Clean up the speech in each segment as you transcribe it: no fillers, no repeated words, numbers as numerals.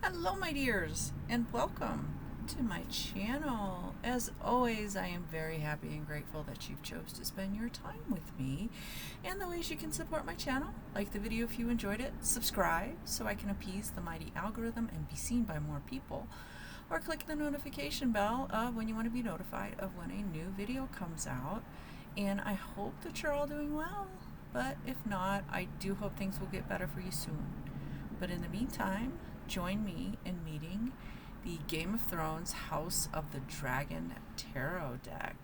Hello my dears, and welcome to my channel. As always, I am very happy and grateful that you've chose to spend your time with me. And the ways you can support my channel: like the video if you enjoyed it, subscribe so I can appease the mighty algorithm and be seen by more people, or click the notification bell when you want to be notified of when a new video comes out. And I hope that you're all doing well, but if not, I do hope things will get better for you soon. But in the meantime, join me in meeting the Game of Thrones House of the Dragon Tarot deck.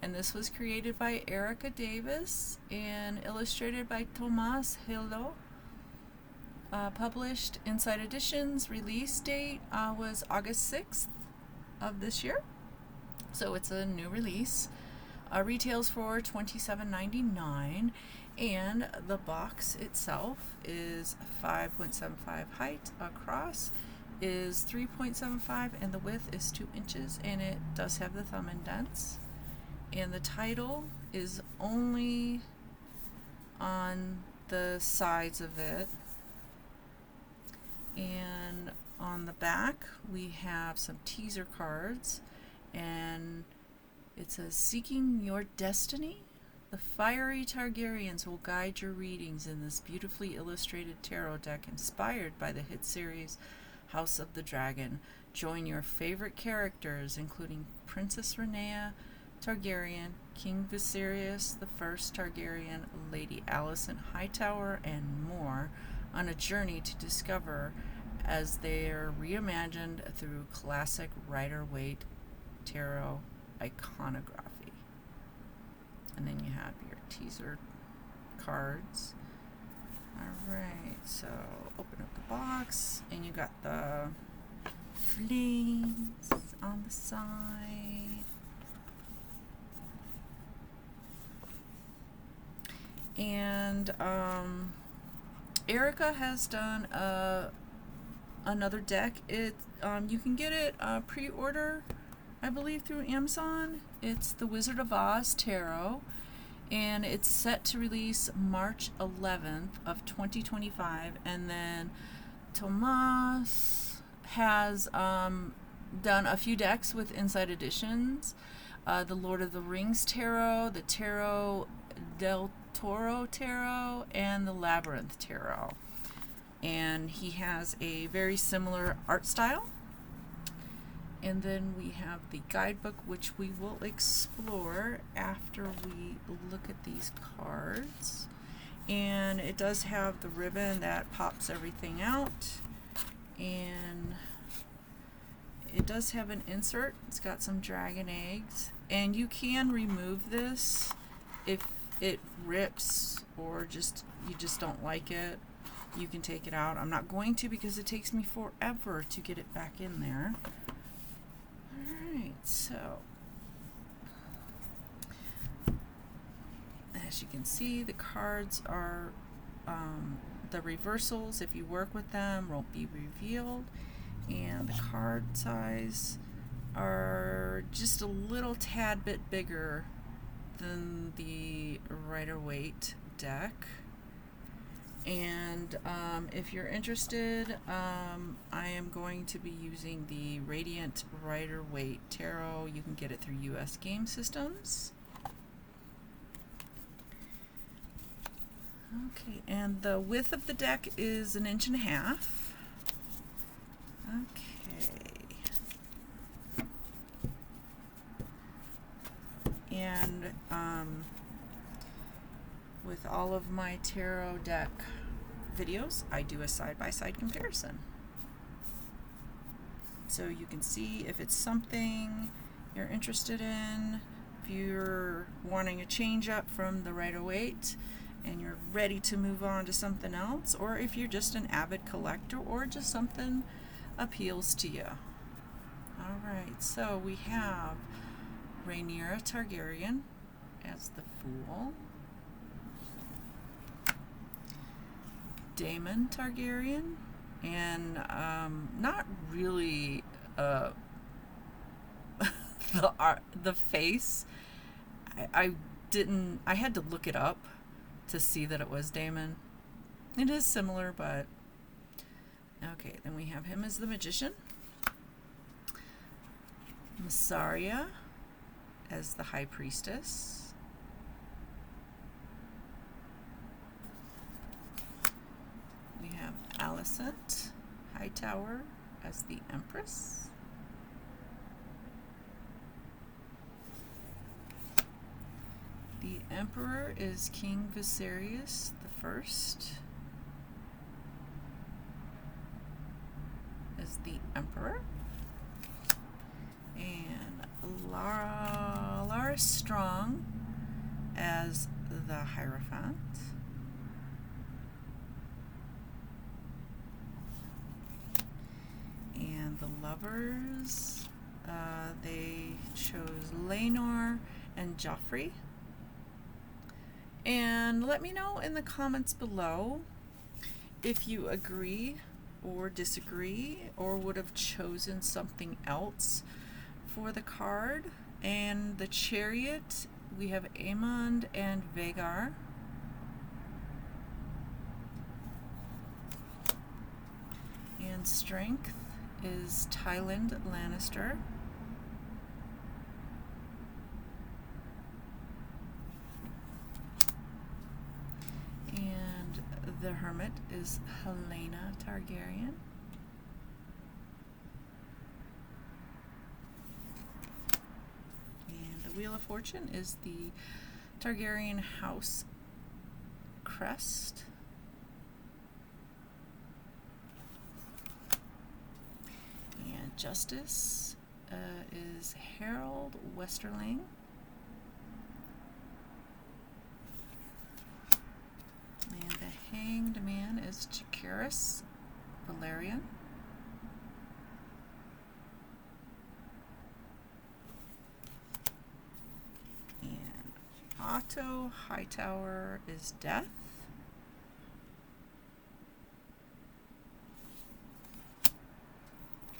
And this was created by Erica Davis and illustrated by Tomas. Hijo. Published Inside Editions. Release date was August 6th of this year. So it's a new release. Retails for $27.99. And the box itself is 5.75 height, across is 3.75, and the width is 2 inches, and it does have the thumb indents. And the title is only on the sides of it. And on the back we have some teaser cards, and it says, "Seeking your destiny? The fiery Targaryens will guide your readings in this beautifully illustrated tarot deck inspired by the hit series House of the Dragon. Join your favorite characters, including Princess Rhaenyra Targaryen, King Viserys the First Targaryen, Lady Alicent Hightower, and more, on a journey to discover as they're reimagined through classic Rider-Waite tarot iconography." And then you have your teaser cards. Alright, so open up the box, and you got the flames on the side. And Erica has done another deck. You can get it pre-order, I believe, through Amazon. It's the Wizard of Oz Tarot, and it's set to release March 11th of 2025. And then Tomas has done a few decks with Inside Editions, the Lord of the Rings Tarot, the Tarot del Toro Tarot, and the Labyrinth Tarot. And he has a very similar art style. And then we have the guidebook, which we will explore after we look at these cards. And it does have the ribbon that pops everything out. And it does have an insert. It's got some dragon eggs. And you can remove this if it rips or you just don't like it. You can take it out. I'm not going to, because it takes me forever to get it back in there. Alright, so as you can see, the cards are the reversals, if you work with them, won't be revealed, and the card size are just a little tad bit bigger than the Rider-Waite deck. And if you're interested, I am going to be using the Radiant Rider-Waite Tarot. You can get it through US Game Systems. Okay, and the width of the deck is 1.5 inches. Okay. And with all of my tarot deck videos, I do a side-by-side comparison. So you can see if it's something you're interested in, if you're wanting a change up from the Rider-Waite and you're ready to move on to something else, or if you're just an avid collector or just something appeals to you. Alright, so we have Rhaenyra Targaryen as the Fool, Daemon Targaryen, and not really the face. I had to look it up to see that it was Daemon. It is similar, but Okay, then we have him as the magician. Massaria as the high priestess. We have Alicent Hightower as the empress. The emperor is King Viserys I as the emperor. And Lara Strong as the Hierophant. And the lovers, they chose Laenor and Joffrey. And let me know in the comments below if you agree or disagree or would have chosen something else for the card. And the Chariot, we have Aemond and Vhagar. And Strength is Tywin Lannister. And the Hermit is Helaena Targaryen. And the Wheel of Fortune is the Targaryen House crest. And Justice is Harold Westerling. And the Hanged Man is Jacaerys Valerian. And Otto Hightower is Death.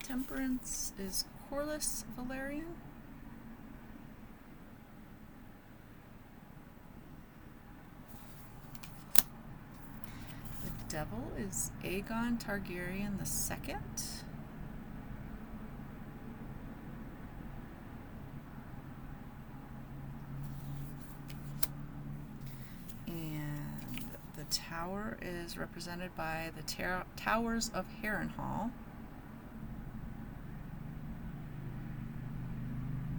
Temperance is Corlys Valerian. The Devil is Aegon Targaryen II. And the Tower is represented by the Towers of Harrenhal.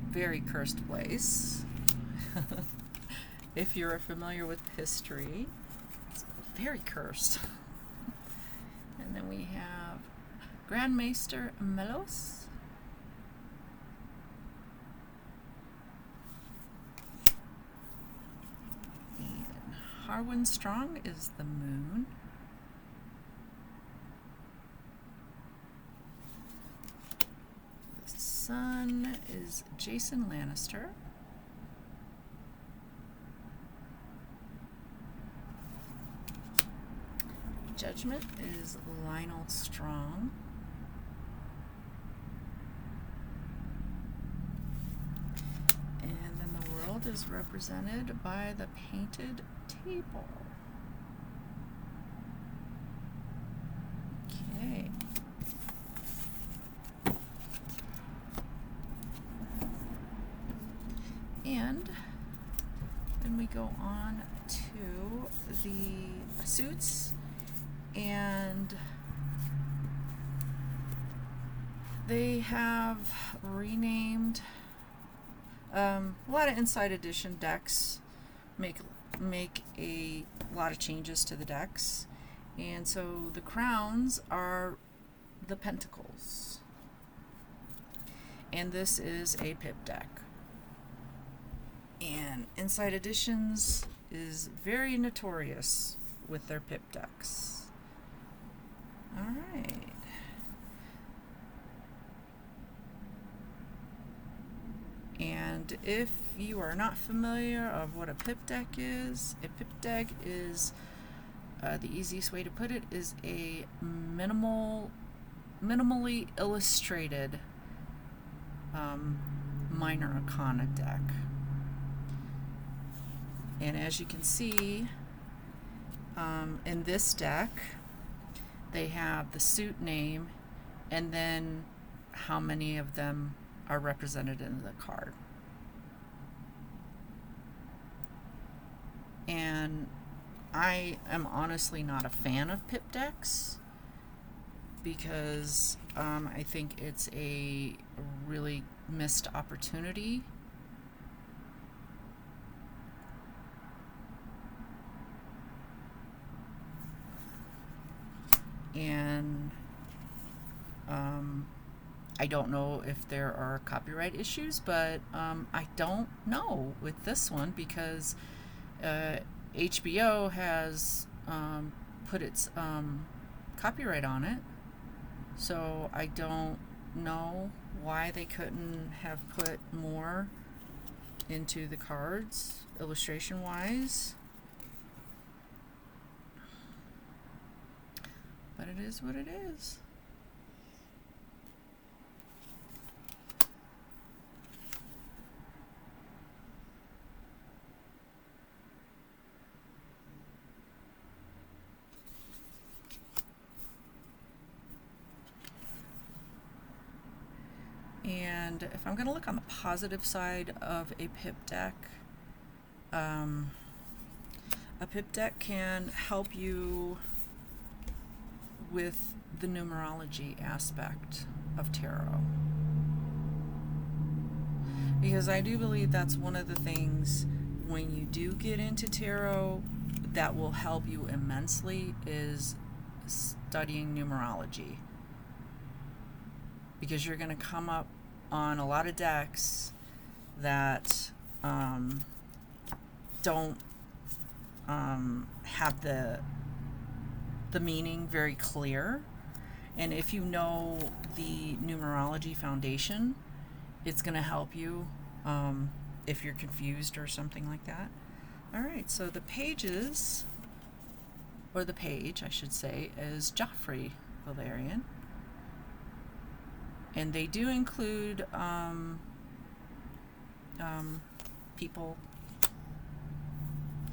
Very cursed place. If you're familiar with history, it's very cursed. And then we have Grand Maester Melos. And Harwin Strong is the Moon. The Sun is Jason Lannister. Judgment is Lionel Strong. And then the world is represented by the painted table. Okay. And then we go on to the suits. And they have renamed a lot of Inside Edition decks make a lot of changes to the decks, and so the crowns are the pentacles, and this is a pip deck. And Inside Editions is very notorious with their pip decks. Alright. And if you are not familiar of what a pip deck is the easiest way to put it is a minimally illustrated minor arcana deck. And as you can see, in this deck, they have the suit name, and then how many of them are represented in the card. And I am honestly not a fan of pip decks because I think it's a really missed opportunity. And I don't know if there are copyright issues, but I don't know with this one because HBO has put its copyright on it, so I don't know why they couldn't have put more into the cards illustration wise, but it is what it is. And if I'm going to look on the positive side of a pip deck, a pip deck can help you with the numerology aspect of tarot. Because I do believe that's one of the things when you do get into tarot that will help you immensely is studying numerology. Because you're going to come up on a lot of decks that don't have the meaning very clear. And if you know the numerology foundation, it's going to help you if you're confused or something like that. All right, so the pages, or the page, I should say, is Joffrey Valerian. And they do include people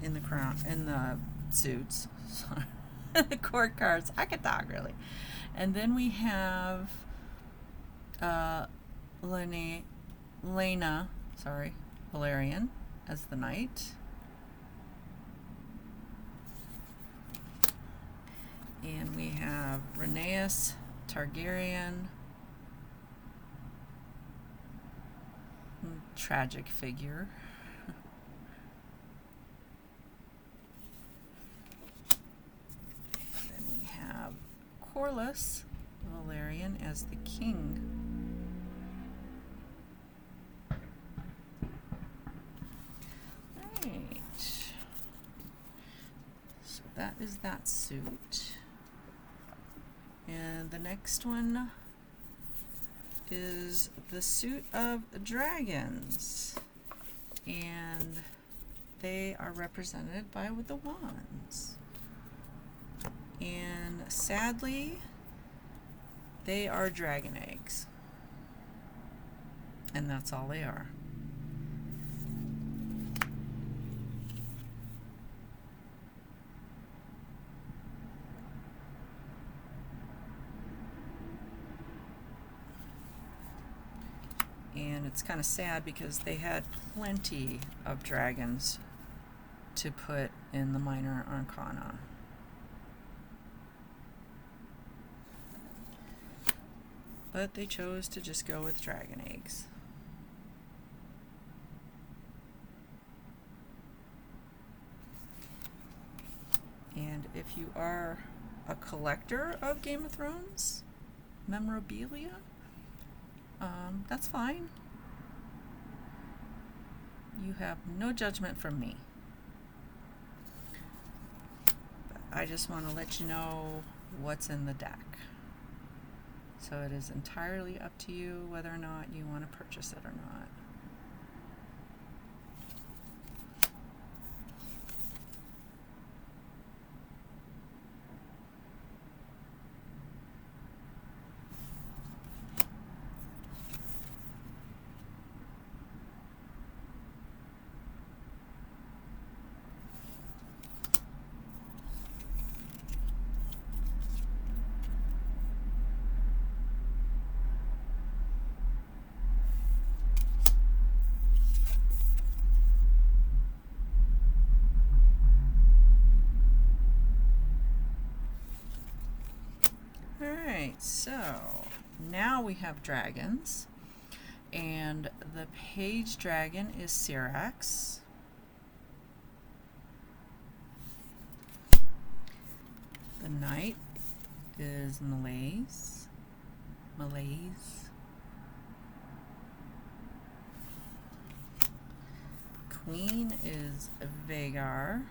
in the crown, in the suits, the court cards. I could talk really. And then we have Lena Valerian as the knight. And we have Rhaenys Targaryen. Tragic figure. Then we have Corlys Valerian as the king. Right. So that is that suit. And the next one is the suit of dragons, and they are represented by the wands, and sadly they are dragon eggs, and that's all they are. And it's kind of sad because they had plenty of dragons to put in the minor arcana. But they chose to just go with dragon eggs. And if you are a collector of Game of Thrones memorabilia, that's fine. You have no judgment from me. But I just want to let you know what's in the deck. So it is entirely up to you whether or not you want to purchase it or not. so now we have dragons, and the page dragon is Syrax. The knight is Malaise. Queen is Vagar.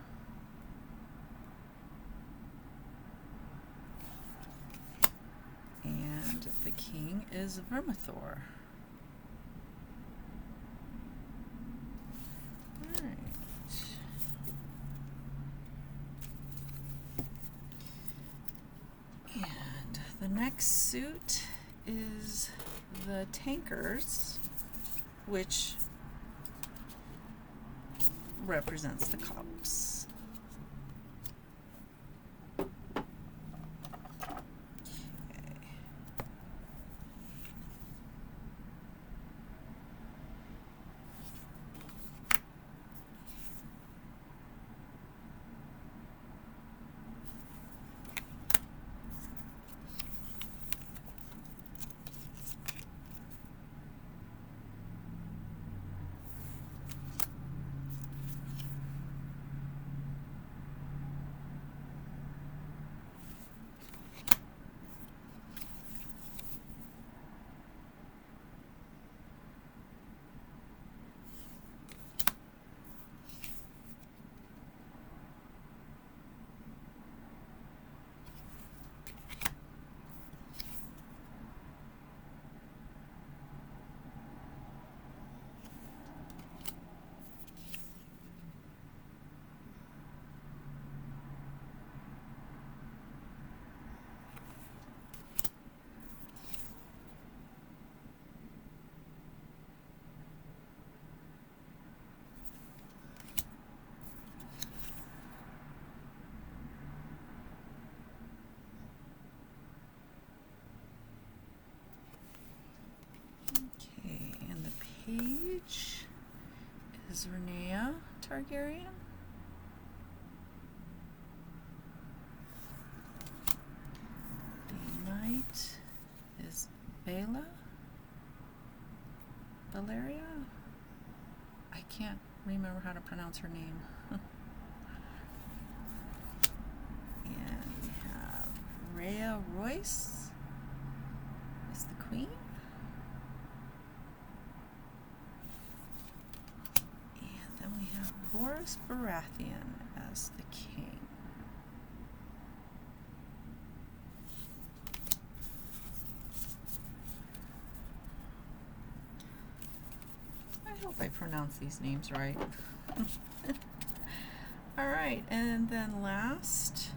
And the king is Vermithor. Alright. And the next suit is the tankers, which represents the cops. Okay, and the page is Rhaenyra Targaryen. The knight is Valeria? I can't remember how to pronounce her name. And we have Rhea Royce is the queen. And then we have Boris Baratheon as the king. I hope I pronounce these names right. Alright, and then last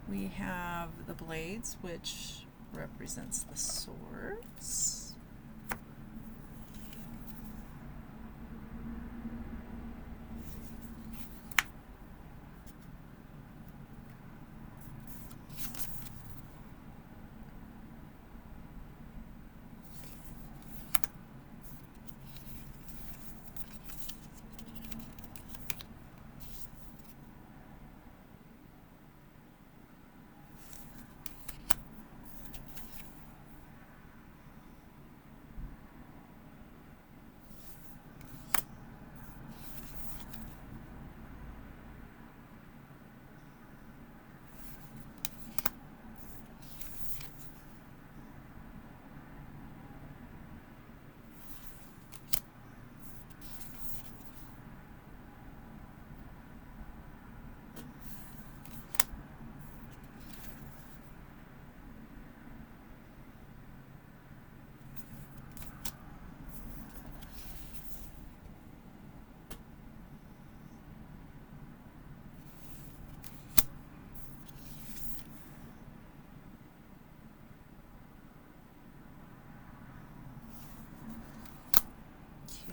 we have the blades, which represents the swords.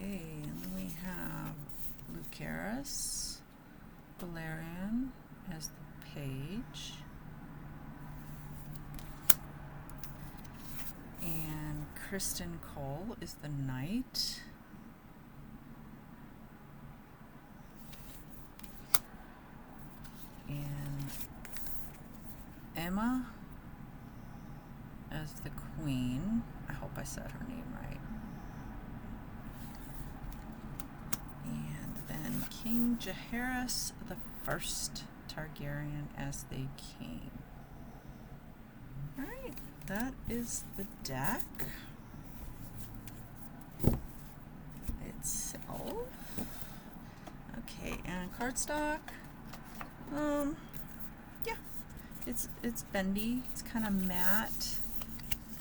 Okay, and then we have Lucaris Balerion as the page, and Kristen Cole is the knight, and Emma as is the queen. I hope I said her name right. And then King Jaehaerys the First Targaryen as the king. Alright, that is the deck itself. Okay, and cardstock. Yeah, it's bendy. It's kind of matte,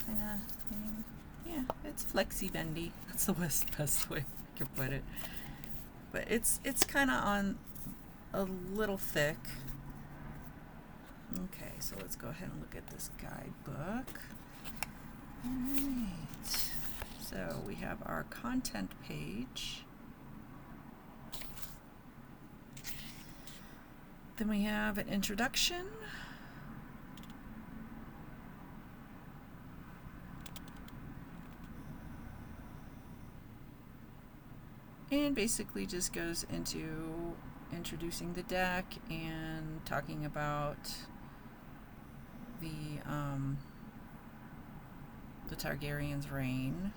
kind of thing. Yeah, it's flexi bendy. That's the best way I could put it. But it's kind of on a little thick. Okay, so let's go ahead and look at this guidebook. Alright, so we have our content page. Then we have an introduction. And basically just goes into introducing the deck and talking about the Targaryen's reign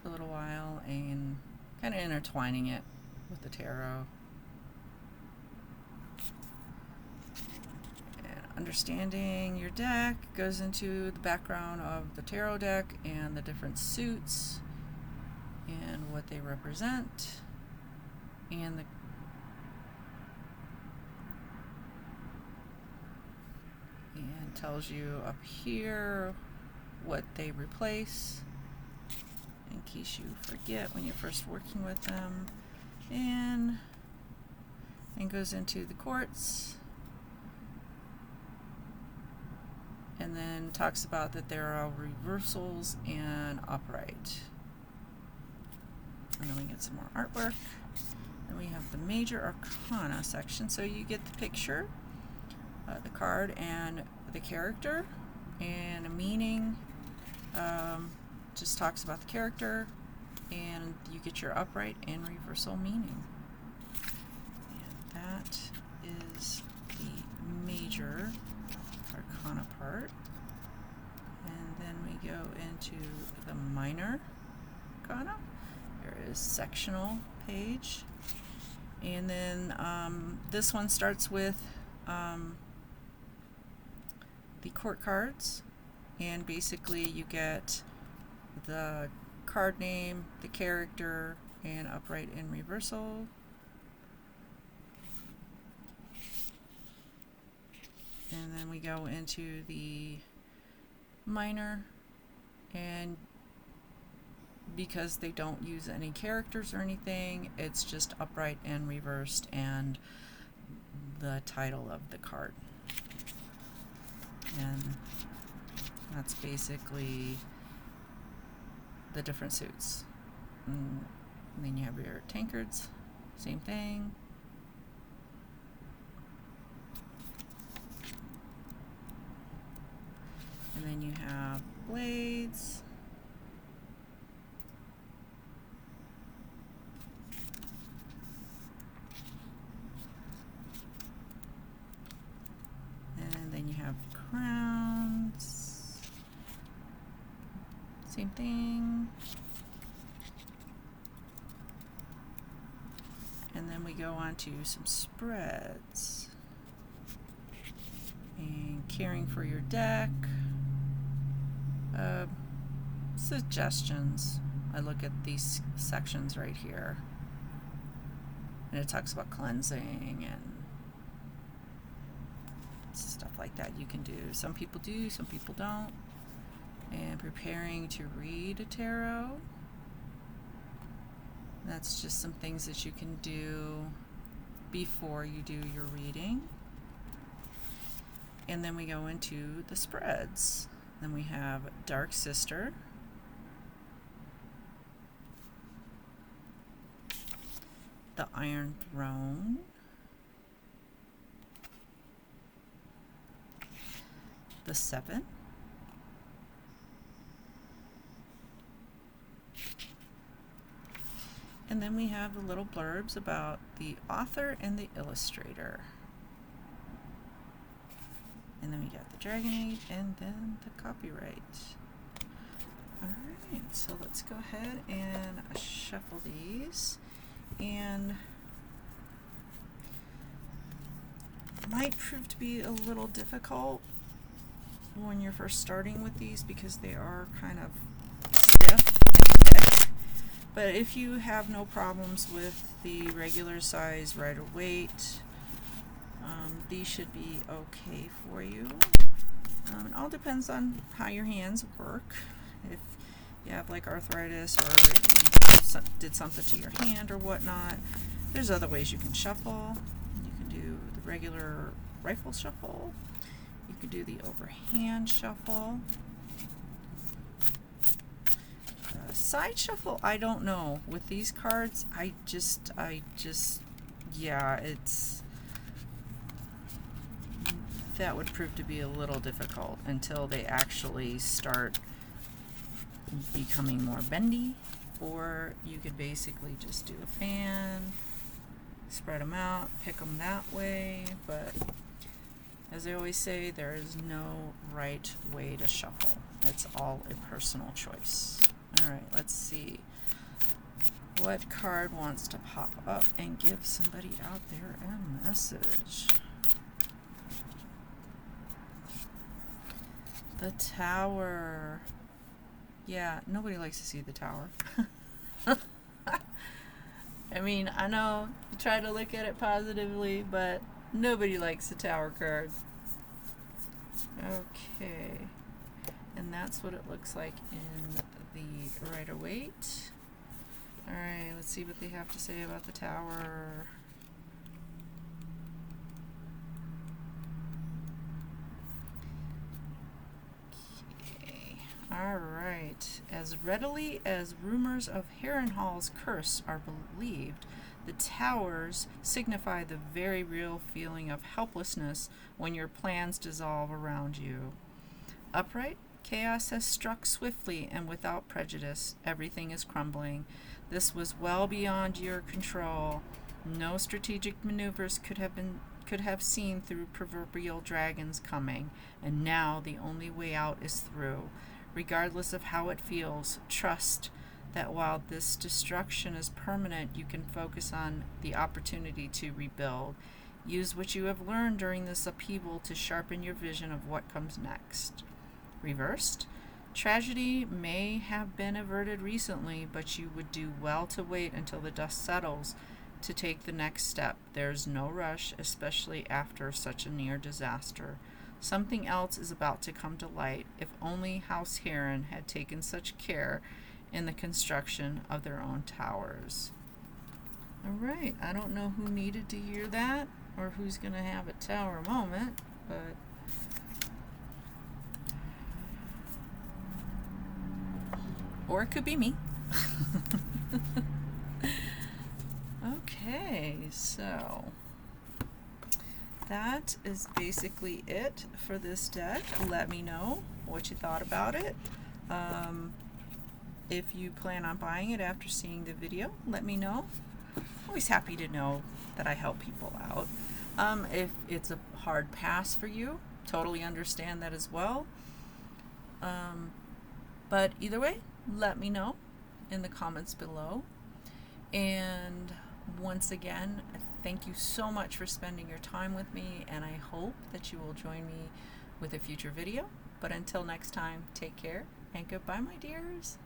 for a little while and kind of intertwining it with the tarot. And understanding your deck goes into the background of the tarot deck and the different suits and what they represent, and tells you up here what they replace in case you forget when you're first working with them, and goes into the courts, and then talks about that there are reversals and upright. And then we get some more artwork. Then we have the major arcana section. So you get the picture, the card, and the character, and a meaning. Just talks about the character, and you get your upright and reversal meaning. And that is the major arcana part. And then we go into the minor arcana. There is sectional page, and then this one starts with the court cards, and basically you get the card name, the character, and upright and reversal. And then we go into the minor, and because they don't use any characters or anything, it's just upright and reversed and the title of the card. And that's basically the different suits. And then you have your tankards, same thing. And then you have blades. And then you have crowns. Same thing. And then we go on to some spreads. And caring for your deck. Suggestions. I look at these sections right here, and it talks about cleansing and stuff like that you can do. Some people do, some people don't. And preparing to read a tarot. That's just some things that you can do before you do your reading. And then we go into the spreads. Then we have Dark Sister, the Iron Throne, the Seven, and then we have the little blurbs about the author and the illustrator. And then we got the Dragonade, and then the copyright. Alright, so let's go ahead and shuffle these. And might prove to be a little difficult when you're first starting with these because they are kind of stiff and thick. But if you have no problems with the regular size Rider-Waite, these should be okay for you. It all depends on how your hands work. If you have like arthritis or you did something to your hand or whatnot, there's other ways you can shuffle. You can do the regular rifle shuffle. You can do the overhand shuffle. Side shuffle, I don't know. With these cards, yeah, that would prove to be a little difficult until they actually start becoming more bendy. Or you could basically just do a fan, spread them out, pick them that way. But as I always say, there is no right way to shuffle. It's all a personal choice. Alright, let's see what card wants to pop up and give somebody out there a message. The Tower. Yeah, nobody likes to see the Tower. I mean, I know you try to look at it positively, but nobody likes the Tower card. Okay. And that's what it looks like in the Rider-Waite. Alright, let's see what they have to say about the Tower. Okay. Alright. As readily as rumors of Harrenhal's curse are believed, the towers signify the very real feeling of helplessness when your plans dissolve around you. Upright, chaos has struck swiftly and without prejudice. Everything is crumbling. This was well beyond your control. No strategic maneuvers could have seen through proverbial dragons coming, and now the only way out is through. Regardless of how it feels, trust that while this destruction is permanent, you can focus on the opportunity to rebuild. Use what you have learned during this upheaval to sharpen your vision of what comes next. Reversed, tragedy may have been averted recently, but you would do well to wait until the dust settles to take the next step. There's no rush, especially after such a near disaster. Something else is about to come to light. If only House Harren had taken such care in the construction of their own towers. Alright, I don't know who needed to hear that or who's going to have a tower moment, but or it could be me. Okay, so that is basically it for this deck. Let me know what you thought about it. If you plan on buying it after seeing the video, let me know. Always happy to know that I help people out. If it's a hard pass for you, totally understand that as well. But either way, let me know in the comments below. And once again, thank you so much for spending your time with me, and I hope that you will join me with a future video. But until next time, take care and goodbye, my dears.